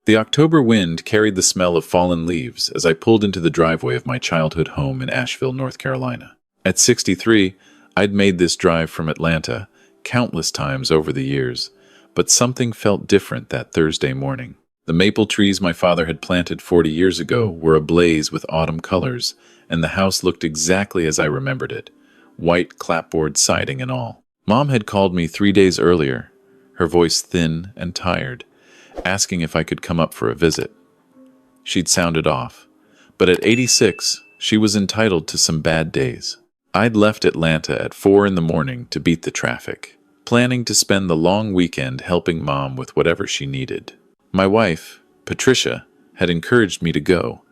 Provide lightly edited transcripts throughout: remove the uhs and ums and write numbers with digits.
The October wind carried the smell of fallen leaves as I pulled into the driveway of my childhood home in Asheville, North Carolina. At 63, I'd made this drive from Atlanta countless times over the years, but something felt different that Thursday morning. The maple trees my father had planted 40 years ago were ablaze with autumn colors, and the house looked exactly as I remembered it, white clapboard siding and all. Mom had called me 3 days earlier, her voice thin and tired, asking if I could come up for a visit. She'd sounded off, but at 86, she was entitled to some bad days. I'd left Atlanta at 4 in the morning to beat the traffic, planning to spend the long weekend helping Mom with whatever she needed. My wife, Patricia, had encouraged me to go,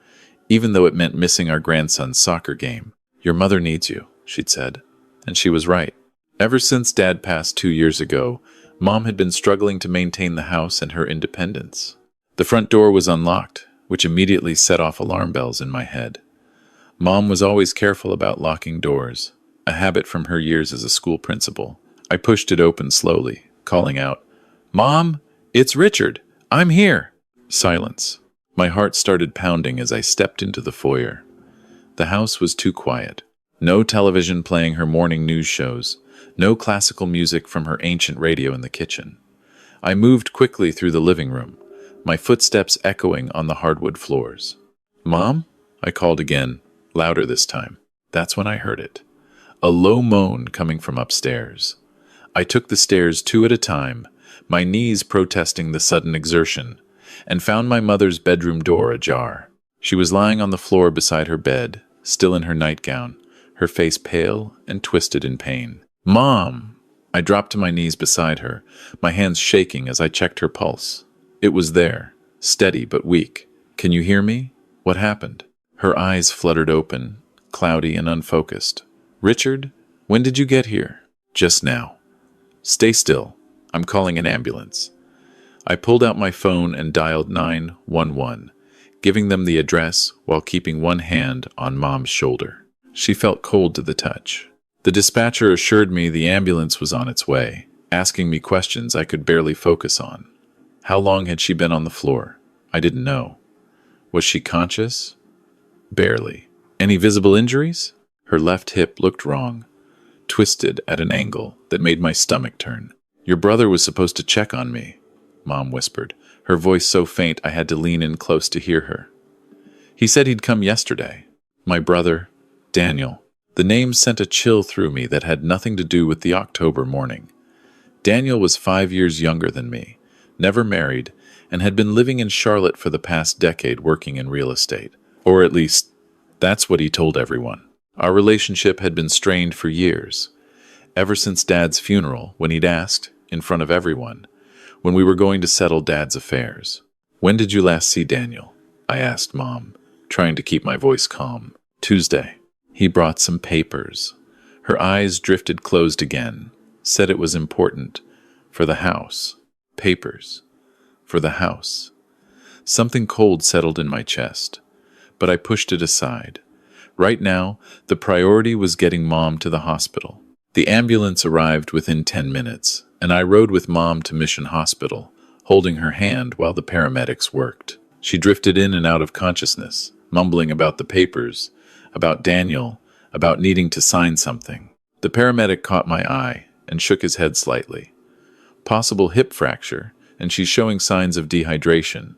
even though it meant missing our grandson's soccer game. "Your mother needs you," she'd said, and she was right. Ever since Dad passed 2 years ago, Mom had been struggling to maintain the house and her independence. The front door was unlocked, which immediately set off alarm bells in my head. Mom was always careful about locking doors, a habit from her years as a school principal. I pushed it open slowly, calling out, "Mom, it's Richard. I'm here." Silence. My heart started pounding as I stepped into the foyer. The house was too quiet. No television playing her morning news shows. No classical music from her ancient radio in the kitchen. I moved quickly through the living room, my footsteps echoing on the hardwood floors. "Mom?" I called again, louder this time. That's when I heard it. A low moan coming from upstairs. I took the stairs 2 at a time, my knees protesting the sudden exertion, and found my mother's bedroom door ajar. She was lying on the floor beside her bed, still in her nightgown, her face pale and twisted in pain. "Mom!" I dropped to my knees beside her, my hands shaking as I checked her pulse. It was there, steady but weak. "Can you hear me? What happened?" Her eyes fluttered open, cloudy and unfocused. "Richard, when did you get here?" "Just now." "Stay still. I'm calling an ambulance." I pulled out my phone and dialed 911, giving them the address while keeping one hand on Mom's shoulder. She felt cold to the touch. The dispatcher assured me the ambulance was on its way, asking me questions I could barely focus on. How long had she been on the floor? I didn't know. Was she conscious? Barely. Any visible injuries? Her left hip looked wrong, twisted at an angle that made my stomach turn. "Your brother was supposed to check on me," Mom whispered, her voice so faint I had to lean in close to hear her. "He said he'd come yesterday." My brother, Daniel. The name sent a chill through me that had nothing to do with the October morning. Daniel was 5 years younger than me, never married, and had been living in Charlotte for the past decade working in real estate. Or at least, that's what he told everyone. Our relationship had been strained for years, ever since Dad's funeral, when he'd asked, in front of everyone, when we were going to settle Dad's affairs. "When did you last see Daniel?" I asked Mom, trying to keep my voice calm. "Tuesday. He brought some papers." Her eyes drifted closed again, said it was important. "For the house. Papers. For the house." Something cold settled in my chest, but I pushed it aside. Right now, the priority was getting Mom to the hospital. The ambulance arrived within 10 minutes, and I rode with Mom to Mission Hospital, holding her hand while the paramedics worked. She drifted in and out of consciousness, mumbling about the papers, about Daniel, about needing to sign something. The paramedic caught my eye and shook his head slightly. "Possible hip fracture, and she's showing signs of dehydration.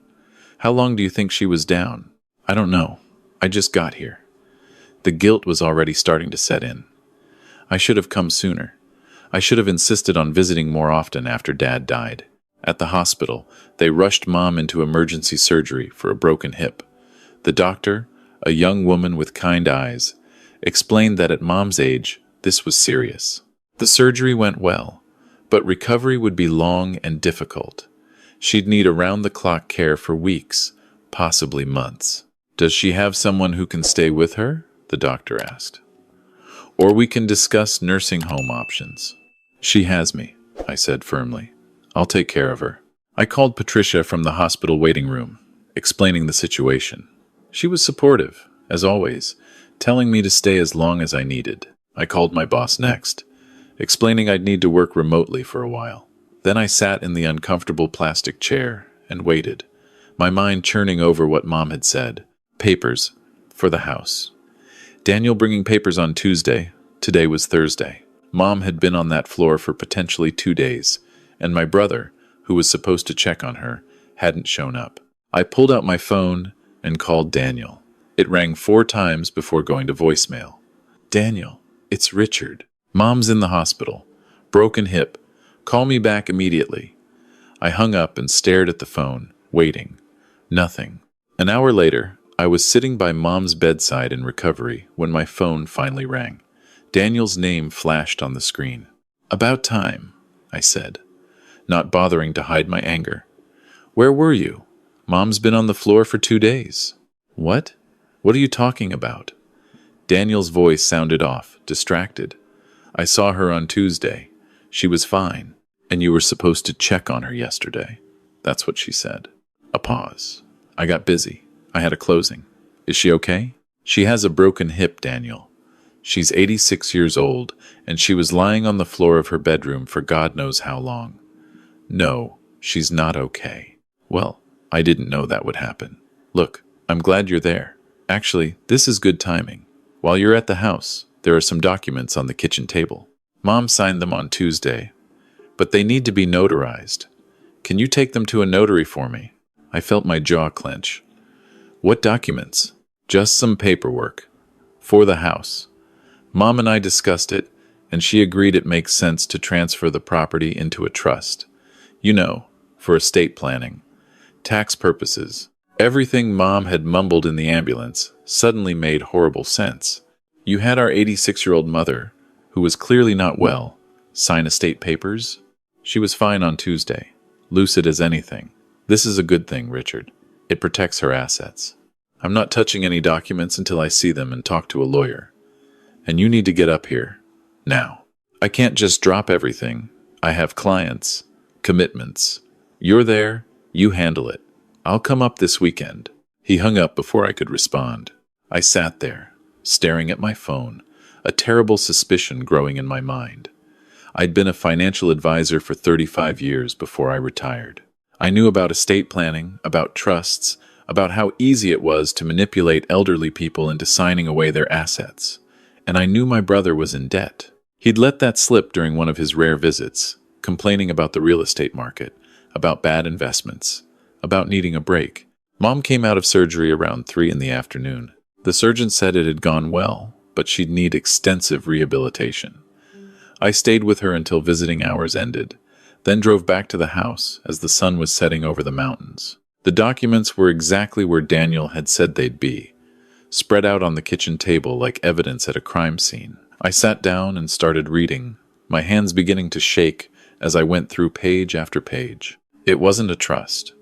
How long do you think she was down?" "I don't know. I just got here." The guilt was already starting to set in. I should have come sooner. I should have insisted on visiting more often after Dad died. At the hospital, they rushed Mom into emergency surgery for a broken hip. The doctor, a young woman with kind eyes, explained that at Mom's age, this was serious. The surgery went well, but recovery would be long and difficult. She'd need around-the-clock care for weeks, possibly months. "Does she have someone who can stay with her?" the doctor asked. "Or we can discuss nursing home options." "She has me," I said firmly. "I'll take care of her." I called Patricia from the hospital waiting room, explaining the situation. She was supportive, as always, telling me to stay as long as I needed. I called my boss next, explaining I'd need to work remotely for a while. Then I sat in the uncomfortable plastic chair and waited, my mind churning over what Mom had said. Papers. For the house. Daniel bringing papers on Tuesday. Today was Thursday. Mom had been on that floor for potentially 2 days, and my brother, who was supposed to check on her, hadn't shown up. I pulled out my phone and called Daniel. It rang 4 times before going to voicemail. Daniel, it's Richard. Mom's in the hospital. Broken hip. Call me back immediately. I hung up and stared at the phone, waiting. Nothing. An hour later, I was sitting by Mom's bedside in recovery when my phone finally rang. Daniel's name flashed on the screen. About time, I said, not bothering to hide my anger. Where were you? Mom's been on the floor for 2 days. What? What are you talking about? Daniel's voice sounded off, distracted. I saw her on Tuesday. She was fine, and you were supposed to check on her yesterday. That's what she said. A pause. I got busy. I had a closing. Is she okay? She has a broken hip, Daniel. She's 86 years old, and she was lying on the floor of her bedroom for God knows how long. No, she's not okay. Well, I didn't know that would happen. Look, I'm glad you're there. Actually, this is good timing. While you're at the house, there are some documents on the kitchen table. Mom signed them on Tuesday, but they need to be notarized. Can you take them to a notary for me? I felt my jaw clench. What documents? Just some paperwork. For the house. Mom and I discussed it, and she agreed it makes sense to transfer the property into a trust. You know, for estate planning. Tax purposes. Everything Mom had mumbled in the ambulance suddenly made horrible sense. You had our 86-year-old mother, who was clearly not well, sign estate papers? She was fine on Tuesday, lucid as anything. This is a good thing, Richard. It protects her assets. I'm not touching any documents until I see them and talk to a lawyer. And you need to get up here. Now. I can't just drop everything. I have clients, commitments. You're there, you handle it. I'll come up this weekend. He hung up before I could respond. I sat there, staring at my phone, a terrible suspicion growing in my mind. I'd been a financial advisor for 35 years before I retired. I knew about estate planning, about trusts, about how easy it was to manipulate elderly people into signing away their assets. And I knew my brother was in debt. He'd let that slip during one of his rare visits, complaining about the real estate market, about bad investments, about needing a break. Mom came out of surgery around 3 in the afternoon. The surgeon said it had gone well, but she'd need extensive rehabilitation. I stayed with her until visiting hours ended, then drove back to the house as the sun was setting over the mountains. The documents were exactly where Daniel had said they'd be, spread out on the kitchen table like evidence at a crime scene. I sat down and started reading, my hands beginning to shake as I went through page after page. It wasn't a trust.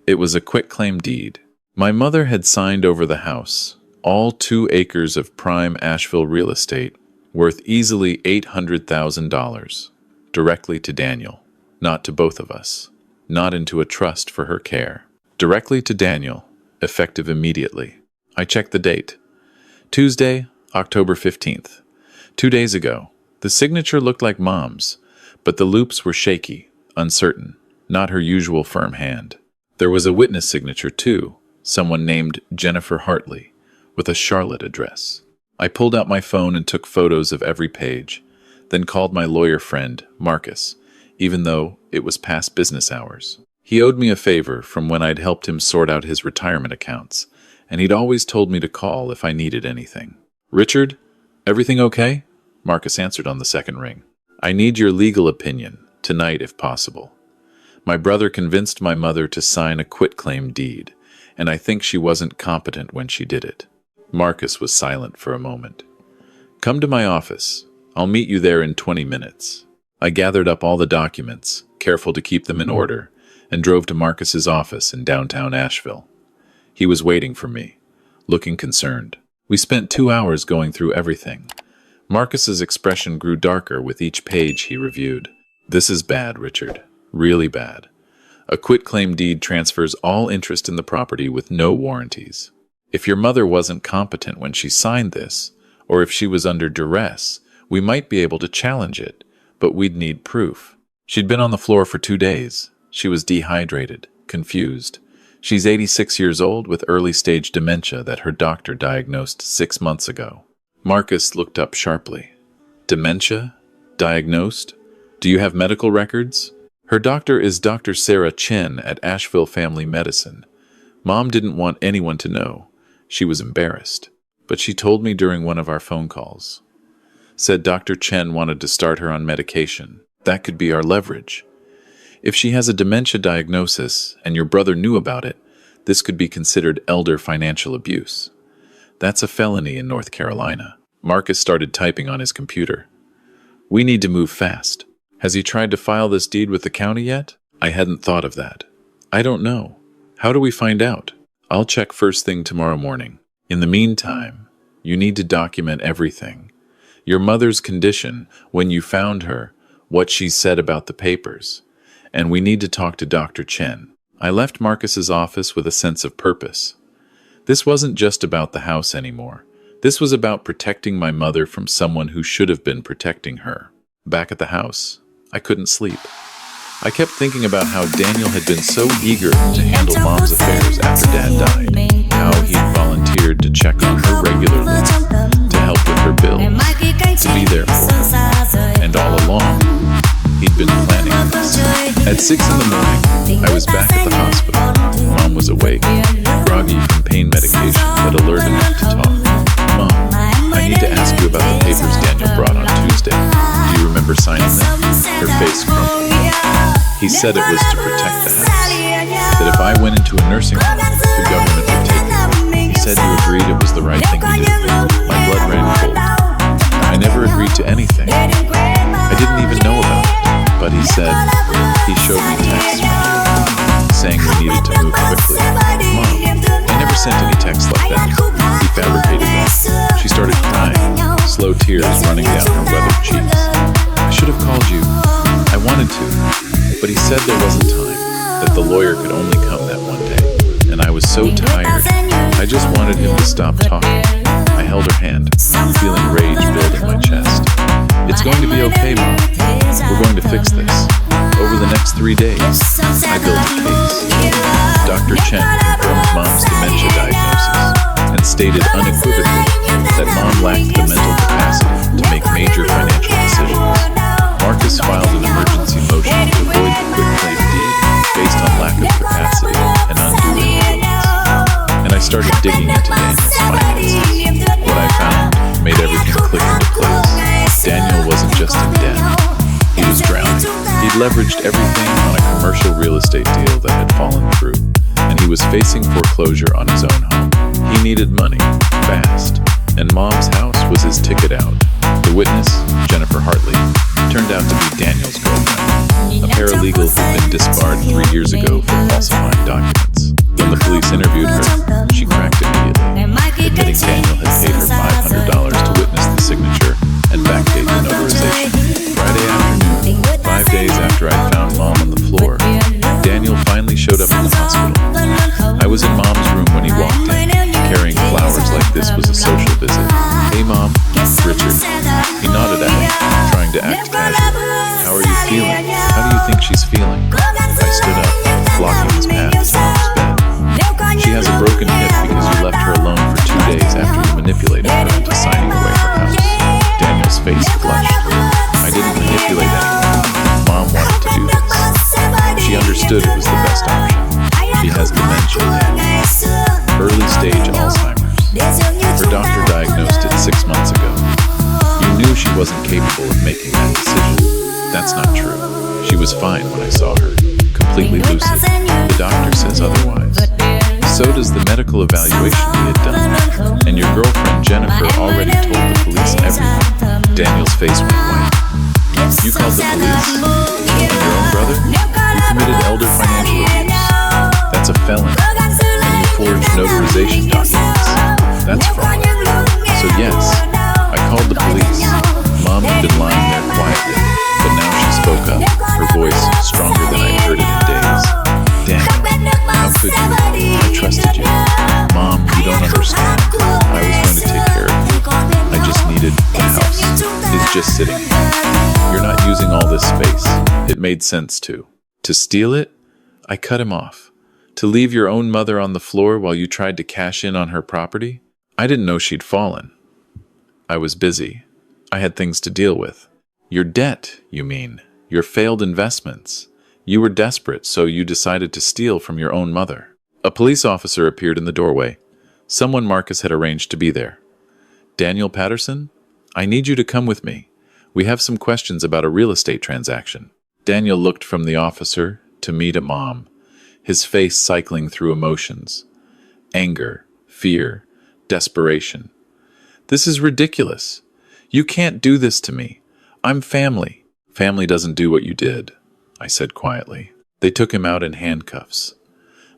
It was a quitclaim deed. My mother had signed over the house, all 2 acres of prime Asheville real estate, worth easily $800,000, directly to Daniel, not to both of us, not into a trust for her care. Directly to Daniel, effective immediately. I checked the date. Tuesday, October 15th. 2 days ago. The signature looked like Mom's, but the loops were shaky, uncertain, not her usual firm hand. There was a witness signature, too, someone named Jennifer Hartley, with a Charlotte address. I pulled out my phone and took photos of every page, then called my lawyer friend, Marcus, even though it was past business hours. He owed me a favor from when I'd helped him sort out his retirement accounts, and he'd always told me to call if I needed anything. Richard, everything okay? Marcus answered on the second ring. I need your legal opinion, tonight if possible. My brother convinced my mother to sign a quitclaim deed, and I think she wasn't competent when she did it. Marcus was silent for a moment. Come to my office. I'll meet you there in 20 minutes. I gathered up all the documents, careful to keep them in order, and drove to Marcus's office in downtown Asheville. He was waiting for me, looking concerned. We spent 2 hours going through everything. Marcus's expression grew darker with each page he reviewed. This is bad, Richard. Really bad. A quitclaim deed transfers all interest in the property with no warranties. If your mother wasn't competent when she signed this, or if she was under duress, we might be able to challenge it, but we'd need proof. She'd been on the floor for 2 days. She was dehydrated, confused. She's 86 years old with early-stage dementia that her doctor diagnosed 6 months ago. Marcus looked up sharply. Dementia? Diagnosed? Do you have medical records? Her doctor is Dr. Sarah Chen at Asheville Family Medicine. Mom didn't want anyone to know. She was embarrassed. But she told me during one of our phone calls. Said Dr. Chen wanted to start her on medication. That could be our leverage. If she has a dementia diagnosis and your brother knew about it, this could be considered elder financial abuse. That's a felony in North Carolina. Marcus started typing on his computer. We need to move fast. Has he tried to file this deed with the county yet? I hadn't thought of that. I don't know. How do we find out? I'll check first thing tomorrow morning. In the meantime, you need to document everything. Your mother's condition, when you found her, what she said about the papers. And we need to talk to Dr. Chen. I left Marcus's office with a sense of purpose. This wasn't just about the house anymore. This was about protecting my mother from someone who should have been protecting her. Back at the house, I couldn't sleep. I kept thinking about how Daniel had been so eager to handle Mom's affairs after Dad died, how he'd volunteered to check on her regularly, to help with her bills, to be there for her. And all along, he'd been planning this. At 6 in the morning, I was back at the hospital. Mom was awake, groggy from pain medication, but alert enough to talk. Mom, I need to ask you about the papers Daniel brought on Tuesday. Do you remember signing them? Her face crumpled. He said it was to protect the house. That if I went into a nursing home, the government would take it. He said you agreed it was the right thing to do. My blood ran cold. I never agreed to anything. I didn't even know about it. But he said, he showed me texts from you, saying we needed to move quickly. Mom, I never sent any texts like that. He fabricated them. She started crying, slow tears running down her weathered cheeks. I should have called you. I wanted to, but he said there wasn't time, that the lawyer could only come that one day. And I was so tired, I just wanted him to stop talking. I held her hand, feeling rage build in my chest. It's going to be okay, Mom. We're going to fix this. Over the next 3 days, I built a case. Dr. Chen confirmed Mom's dementia diagnosis and stated unequivocally that Mom lacked the mental capacity to make major financial decisions. Marcus filed an emergency motion to void the quitclaim deed based on lack of capacity and undue influence. And I started digging into Daniel's finances. What I found made everything click into place. Daniel wasn't just in debt. He was drowning. He'd leveraged everything on a commercial real estate deal that had fallen through, and he was facing foreclosure on his own home. He needed money, fast, and Mom's house was his ticket out. The witness, Jennifer Hartley, turned out to be Daniel's girlfriend, a paralegal who'd been disbarred 3 years ago for falsifying documents. When the police interviewed her, she cracked immediately, admitting Daniel had paid her $500 to witness the signature and backdate the notarization. Friday afternoon, 5 days after I found Mom on the floor, Daniel finally showed up in the hospital. I was in Mom's room when he walked in, carrying flowers like this was a social visit. Hey Mom, Richard. He nodded at me, trying to act casual. How are you feeling? How do you think she's feeling? I stood up, blocking his path to Mom's bed. She has a broken hip because you left her alone for 2 days after you manipulated her into signing away her house. Daniel's face flushed. I didn't manipulate anyone. Mom wanted to do this. She understood it was the best option. She has dementia now. Early stage Alzheimer's. Her doctor diagnosed it 6 months ago. You knew she wasn't capable of making that decision. That's not true. She was fine when I saw her, completely lucid. The doctor says otherwise. So does the medical evaluation we had done. And your girlfriend Jennifer already told the police everything. Daniel's face went white. You called the police? On your own brother? You committed elder financial abuse. That's a felony. And you forged notarization documents. That's fraud. So yes, I called the police. Mom had been lying there quietly, but now she spoke up, her voice stronger than I'd heard it in days. Daniel, how could you? I trusted you. Mom, you don't understand. I was going to take care of you. I just needed the house. It's just sitting here. You're not using all this space. It made sense to. To steal it? I cut him off. To leave your own mother on the floor while you tried to cash in on her property? I didn't know she'd fallen. I was busy. I had things to deal with. Your debt, you mean. Your failed investments. You were desperate, so you decided to steal from your own mother. A police officer appeared in the doorway. Someone Marcus had arranged to be there. Daniel Patterson? I need you to come with me. We have some questions about a real estate transaction. Daniel looked from the officer to me to Mom, his face cycling through emotions. Anger, fear, desperation. This is ridiculous. You can't do this to me. I'm family. Family doesn't do what you did, I said quietly. They took him out in handcuffs.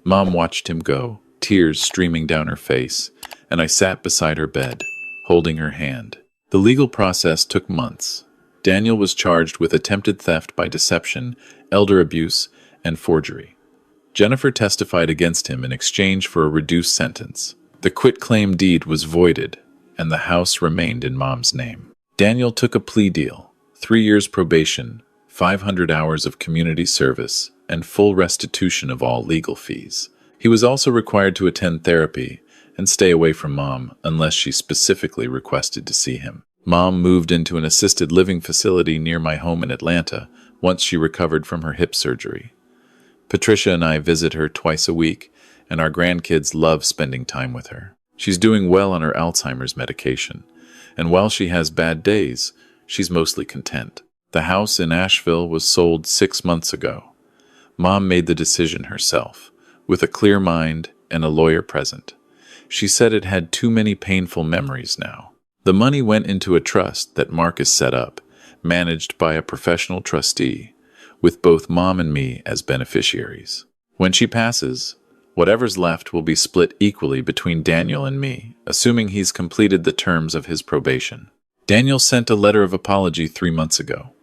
Mom watched him go, tears streaming down her face, and I sat beside her bed, holding her hand. The legal process took months. Daniel was charged with attempted theft by deception, elder abuse, and forgery. Jennifer testified against him in exchange for a reduced sentence. The quitclaim deed was voided, and the house remained in Mom's name. Daniel took a plea deal, 3 years probation, 500 hours of community service, and full restitution of all legal fees. He was also required to attend therapy and stay away from Mom unless she specifically requested to see him. Mom moved into an assisted living facility near my home in Atlanta once she recovered from her hip surgery. Patricia and I visit her twice a week, and our grandkids love spending time with her. She's doing well on her Alzheimer's medication, and while she has bad days, she's mostly content. The house in Asheville was sold 6 months ago. Mom made the decision herself, with a clear mind and a lawyer present. She said it had too many painful memories now. The money went into a trust that Marcus set up, managed by a professional trustee, with both Mom and me as beneficiaries. When she passes, whatever's left will be split equally between Daniel and me, assuming he's completed the terms of his probation. Daniel sent a letter of apology 3 months ago.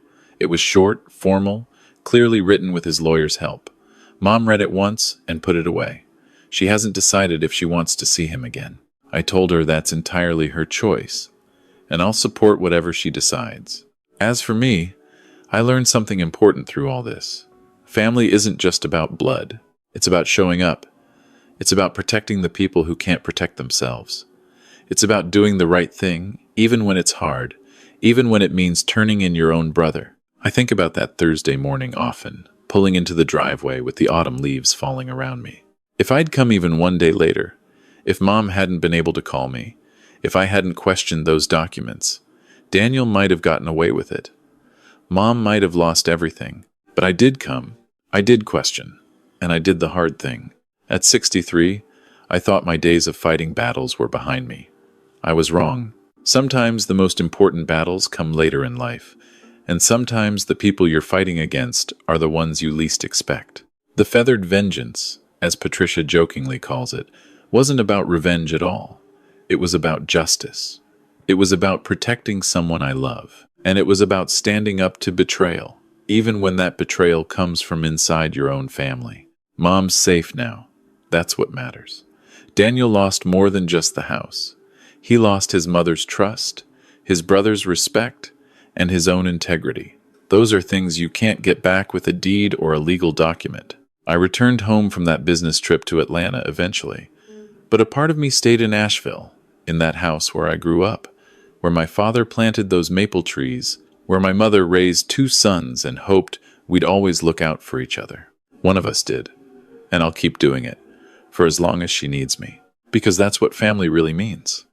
It was short, formal, clearly written with his lawyer's help. Mom read it once and put it away. She hasn't decided if she wants to see him again. I told her that's entirely her choice, and I'll support whatever she decides. As for me, I learned something important through all this. Family isn't just about blood. It's about showing up. It's about protecting the people who can't protect themselves. It's about doing the right thing, even when it's hard, even when it means turning in your own brother. I think about that Thursday morning often, pulling into the driveway with the autumn leaves falling around me. If I'd come even one day later, if Mom hadn't been able to call me, if I hadn't questioned those documents, Daniel might have gotten away with it. Mom might have lost everything, but I did come. I did question, and I did the hard thing. At 63, I thought my days of fighting battles were behind me. I was wrong. Sometimes the most important battles come later in life, and sometimes the people you're fighting against are the ones you least expect. The feathered vengeance, as Patricia jokingly calls it, wasn't about revenge at all. It was about justice. It was about protecting someone I love, and it was about standing up to betrayal, even when that betrayal comes from inside your own family. Mom's safe now. That's what matters. Daniel lost more than just the house. He lost his mother's trust, his brother's respect, and his own integrity. Those are things you can't get back with a deed or a legal document. I returned home from that business trip to Atlanta eventually, but a part of me stayed in Asheville, in that house where I grew up, where my father planted those maple trees, where my mother raised 2 sons and hoped we'd always look out for each other. One of us did, and I'll keep doing it, for as long as she needs me, because that's what family really means.